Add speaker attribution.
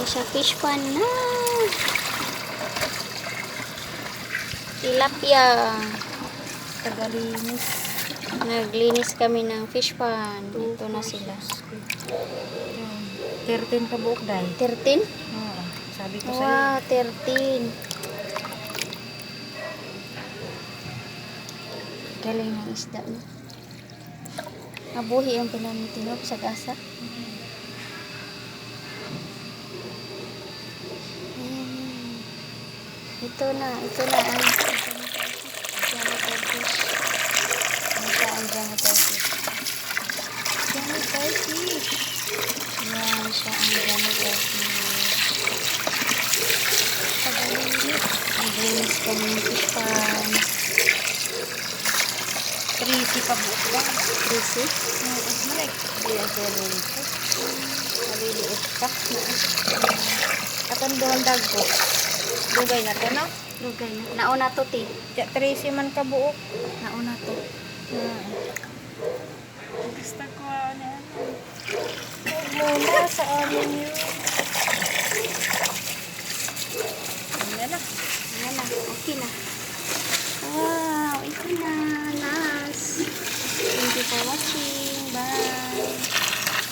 Speaker 1: sa fish pan na. Tilapia.
Speaker 2: Tagalinis.
Speaker 1: Naglinis kami ng fish pan. Ito na sila.
Speaker 2: 13 ka buok, day.
Speaker 1: 13?
Speaker 2: Oo. Sabi ko sa'yo.
Speaker 1: Wow, 13. Galing ng isda na. Mabuhi ang pinamitinog sa gasa. Ayan. Ito na ang janitor fish. Ito ang janitor fish. Janitor fish. Yan siya ang janitor fish. Naglinis kami ng fish pan.
Speaker 2: 30 ka buok ba?
Speaker 1: 3
Speaker 2: Malay. Hindi ang selo nito. Maliliit ka. Atong doon dago. Dugay na to, no?
Speaker 1: Lugay na. Nauna to, ti.
Speaker 2: 30 man ka buok.
Speaker 1: Nauna to.
Speaker 2: Gusto ko ano. Muna sa amin yun.